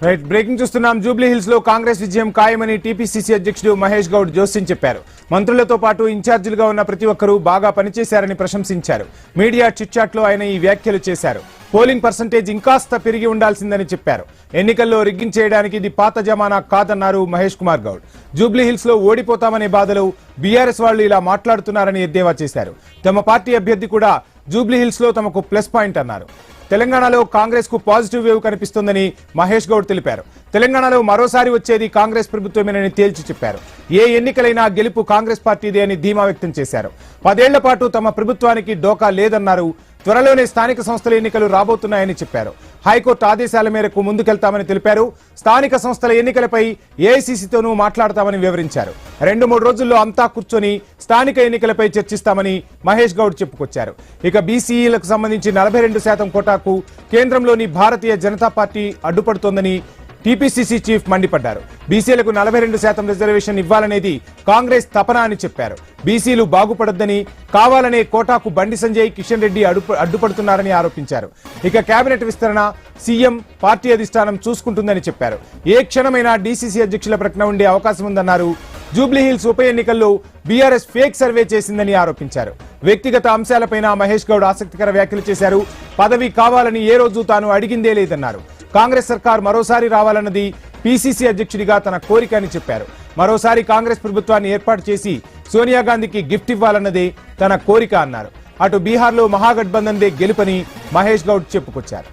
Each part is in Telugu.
రైట్ బ్రేకింగ్ చూస్తున్నాం. జూబ్లీ హిల్స్ లో కాంగ్రెస్ విజయం ఖాయమని టీపీసీసీ అధ్యక్షుడు మహేష్ గౌడ్ జోస్యం చెప్పారు. మంత్రులతో పాటు ఇన్ఛార్జీలుగా ఉన్న ప్రతి ఒక్కరూ బాగా పనిచేశారని ప్రశంసించారు. మీడియా చిట్ చాట్ లో ఆయన ఈ వ్యాఖ్యలు చేశారు. పోలింగ్ పర్సంటేజ్ ఇంకాస్త పెరిగి ఉండాల్సిందని చెప్పారు. ఎన్నికల్లో రిగ్గింగ్ చేయడానికి ఇది పాత జమానా కాదన్నారు మహేష్ కుమార్ గౌడ్. జూబ్లీ హిల్స్ లో ఓడిపోతామనే బాధలో బీఆర్ఎస్ వాళ్లు ఇలా మాట్లాడుతున్నారని ఎద్దేవా చేశారు. తమ పార్టీ అభ్యర్థి కూడా జూబ్లీ హిల్స్ లో తమకు ప్లస్ పాయింట్ అన్నారు. తెలంగాణలో కాంగ్రెస్ కు పాజిటివ్ వేవ్ కనిపిస్తోందని మహేష్ గౌడ్ తెలిపారు. తెలంగాణలో మరోసారి వచ్చేది కాంగ్రెస్ ప్రభుత్వమేనని తేల్చి చెప్పారు. ఏ ఎన్నికలైనా గెలుపు కాంగ్రెస్ పార్టీదే అని ధీమా వ్యక్తం చేశారు. 10 ఏళ్ల పాటు తమ ప్రభుత్వానికి డోకా లేదన్నారు. త్వరలోనే స్థానిక సంస్థల ఎన్నికలు రాబోతున్నాయని చెప్పారు. హైకోర్టు ఆదేశాల మేరకు ముందుకెళ్తామని తెలిపారు. స్థానిక సంస్థల ఎన్నికలపై ఏఐసీసీతోనూ మాట్లాడతామని వివరించారు. 2-3 రోజుల్లో అంతా కూర్చొని స్థానిక ఎన్నికలపై చర్చిస్తామని మహేష్ గౌడ్ చెప్పుకొచ్చారు. ఇక బీసీఈలకు సంబంధించి 42% కోటాకు కేంద్రంలోని Bharatiya Janata party అడ్డుపడుతోందని TPCC chief మండిపడ్డారు. బీసీలకు 42% రిజర్వేషన్ ఇవ్వాలనేది కాంగ్రెస్ తపన అని చెప్పారు. బీసీలు బాగుపడొద్దని కావాలనే కోటాకు బండి సంజయ్, కిషన్ రెడ్డి అడ్డుపడుతున్నారని ఆరోపించారు. ఇక కేబినెట్ విస్తరణ సీఎం పార్టీ అధిష్టానం చూసుకుంటుందని చెప్పారు. ఏ క్షణమైనా డీసీసీ అధ్యక్షుల ప్రకటన ఉండే అవకాశం ఉందన్నారు. జూబ్లీహిల్స్ ఉప ఎన్నికల్లో బీఆర్ఎస్ ఫేక్ సర్వే చేసిందని ఆరోపించారు. వ్యక్తిగత అంశాలపైన మహేష్ గౌడ్ ఆసక్తికర వ్యాఖ్యలు చేశారు. పదవి కావాలని ఏ రోజు తాను అడిగిందే లేదన్నారు. కాంగ్రెస్ సర్కార్ మరోసారి రావాలన్నది పీసీసీ అధ్యక్షుడిగా తన కోరిక అని చెప్పారు. మరోసారి కాంగ్రెస్ ప్రభుత్వాన్ని ఏర్పాటు చేసి సోనియా గాంధీకి గిఫ్ట్ ఇవ్వాలన్నదే తన కోరిక అన్నారు. అటు బీహార్లో మహాగఠబంధన్దే గెలుపని మహేష్ గౌడ్ చెప్పుకొచ్చారు.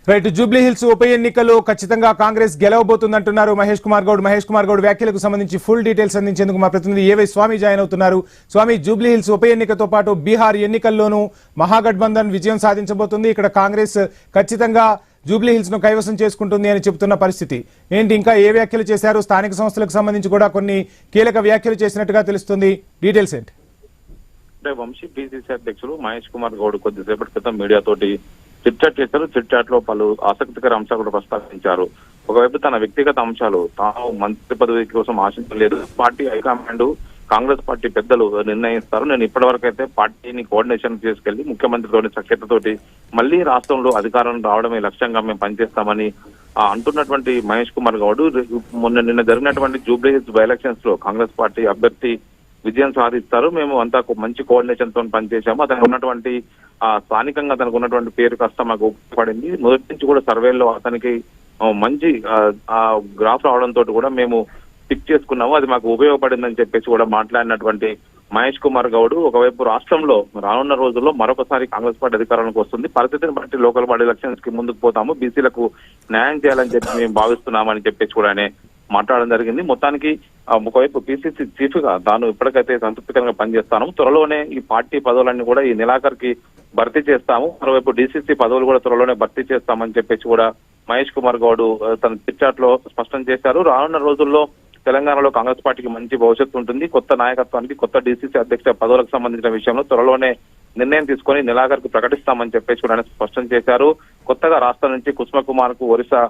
రైట్ జూబ్లీహిల్స్ ఉప ఎన్నికల్లో ఖచ్చితంగా కాంగ్రెస్ గెలవబోతుందంటున్నారు మహేష్ కుమార్ గౌడ్. మహేష్ కుమార్ గౌడ్ వ్యాఖ్యలకు సంబంధించి ఫుల్ డీటెయిల్స్ అందించేందుకు మా ప్రతినిధి ఏవై స్వామి జాయిన్ అవుతున్నారు. స్వామి, జూబ్లీహిల్స్ ఉప ఎన్నికతో పాటు బీహార్ ఎన్నికల్లోనూ మహాగఠబంధన్ విజయం సాధించబోతుంది. ఇక్కడ కాంగ్రెస్ ఖచ్చితంగా జూబ్లీహిల్స్ ను కైవసం చేసుకుంటుంది అని చెబుతున్న పరిస్థితి ఏంటి? ఇంకా ఏ వ్యాఖ్యలు చేశారు? స్థానిక సంస్థలకు సంబంధించి కూడా కొన్ని కీలక వ్యాఖ్యలు చేసినట్టుగా తెలుస్తుంది. డీటెయిల్స్ ఏంటి? వంశీ బీసీసీ అధ్యక్షులు మహేష్ కుమార్ గౌడ్ కొద్దిసేపటి క్రితం మీడియాతోటి చిట్ చాట్ చేశారు. చిట్ చాట్ లో పలు ఆసక్తికర అంశాలు కూడా ప్రస్తావించారు. ఒకవైపు తన వ్యక్తిగత అంశాలు, తాను మంత్రి పదవి కోసం ఆశించలేదు, పార్టీ హైకమాండ్ కాంగ్రెస్ పార్టీ పెద్దలు నిర్ణయిస్తారు, నేను ఇప్పటివరకు అయితే పార్టీని కోఆర్డినేషన్ చేసుకెళ్లి ముఖ్యమంత్రితోటి సఖ్యతతోటి మళ్లీ రాష్ట్రంలో అధికారం రావడమే లక్ష్యంగా మేము పనిచేస్తామని అంటున్నటువంటి మహేష్ కుమార్ గౌడ్ నిన్న జరిగినటువంటి జూబ్లీహిల్స్ బై ఎలక్షన్స్ లో కాంగ్రెస్ పార్టీ అభ్యర్థి విజయం సాధిస్తారు, మేము అంతా మంచి కోఆర్డినేషన్ తో పనిచేశాము, అతనికి ఉన్నటువంటి స్థానికంగా తనకు ఉన్నటువంటి పేరు కాస్త మాకు ఉపయోగపడింది, మొదటి నుంచి కూడా సర్వేల్లో అతనికి మంచి గ్రాఫ్ రావడంతో కూడా మేము పిక్ చేసుకున్నాము, అది మాకు ఉపయోగపడిందని చెప్పేసి కూడా మాట్లాడినటువంటి మహేష్ కుమార్ గౌడ్ ఒకవైపు రాష్ట్రంలో రానున్న రోజుల్లో మరొకసారి కాంగ్రెస్ పార్టీ అధికారానికి వస్తుంది, పరిస్థితిని బట్టి లోకల్ బాడీ ఎలక్షన్స్ కి ముందుకు పోతాము, బీసీలకు న్యాయం చేయాలని చెప్పి మేము భావిస్తున్నామని చెప్పేసి కూడా ఆయన మాట్లాడడం జరిగింది. మొత్తానికి ఒకవైపు పీసీసీ చీఫ్ గా తాను ఇప్పటికైతే సంతృప్తికరంగా పనిచేస్తాను, త్వరలోనే ఈ పార్టీ పదవులన్నీ కూడా ఈ నెలాఖరుకి భర్తీ చేస్తాము, మరోవైపు డీసీసీ పదవులు కూడా త్వరలోనే భర్తీ చేస్తామని చెప్పేసి కూడా మహేష్ కుమార్ గౌడ్ తన చిట్ చాట్ లో స్పష్టం చేశారు. రానున్న రోజుల్లో తెలంగాణలో కాంగ్రెస్ పార్టీకి మంచి భవిష్యత్తు ఉంటుంది, కొత్త నాయకత్వానికి కొత్త డీసీసీ అధ్యక్ష పదవులకు సంబంధించిన విషయంలో త్వరలోనే నిర్ణయం తీసుకొని నెలాఖరుకు ప్రకటిస్తామని చెప్పేసి కూడా ఆయన స్పష్టం చేశారు. కొత్తగా రాష్ట్రం నుంచి కుసుమ కుమార్ కు ఒరిస్సా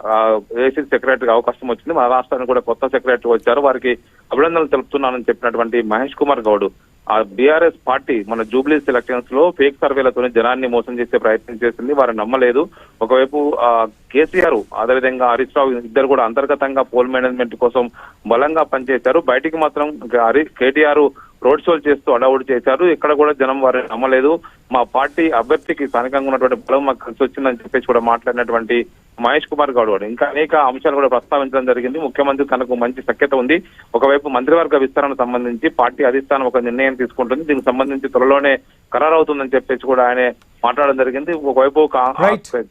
ఏసీ సెక్రటరీగా అవకాశం వచ్చింది, మన రాష్ట్రానికి కూడా కొత్త సెక్రటరీ వచ్చారు, వారికి అభినందనలు తెలుపుతున్నానని చెప్పినటువంటి మహేష్ కుమార్ గౌడ్ ఆ బీఆర్ఎస్ పార్టీ మన జూబ్లీహిల్స్ ఎలక్షన్స్ లో ఫేక్ సర్వేలతోనే జనాన్ని మోసం చేసే ప్రయత్నం చేసింది, వారు నమ్మలేదు. ఒకవైపు కేసీఆర్ అదేవిధంగా హరీష్ రావు ఇద్దరు కూడా అంతర్గతంగా పోల్ మేనేజ్మెంట్ కోసం బలంగా పనిచేశారు, బయటికి మాత్రం కేటీఆర్ రోడ్ షోలు చేస్తూ అడవుడు చేశారు, ఇక్కడ కూడా జనం వారిని నమ్మలేదు, మా పార్టీ అభ్యర్థికి స్థానికంగా ఉన్నటువంటి బలం మాకు కలిసి వచ్చిందని చెప్పేసి కూడా మాట్లాడినటువంటి మహేష్ కుమార్ గౌడ్ ఇంకా అనేక అంశాలు కూడా ప్రస్తావించడం జరిగింది. ముఖ్యమంత్రి తనకు మంచి సఖ్యత ఉంది, ఒకవైపు మంత్రివర్గ విస్తరణ సంబంధించి పార్టీ అధిష్టానం ఒక నిర్ణయం తీసుకుంటుంది, దీనికి సంబంధించి త్వరలోనే ఖరారు అవుతుందని చెప్పేసి కూడా ఆయన మాట్లాడడం జరిగింది. ఒకవైపు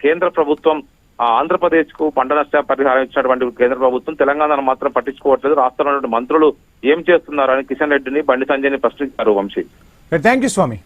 కేంద్ర ప్రభుత్వం ఆంధ్రప్రదేశ్ కు పంట నష్ట పరిహారం ఇచ్చినటువంటి కేంద్ర ప్రభుత్వం తెలంగాణను మాత్రం పట్టించుకోవట్లేదు, రాష్ట్రంలో మంత్రులు ఏం చేస్తున్నారని కిషన్ రెడ్డిని బండి సంజయ్ని ప్రశ్నించారు. Vamshi, thank you Swamy.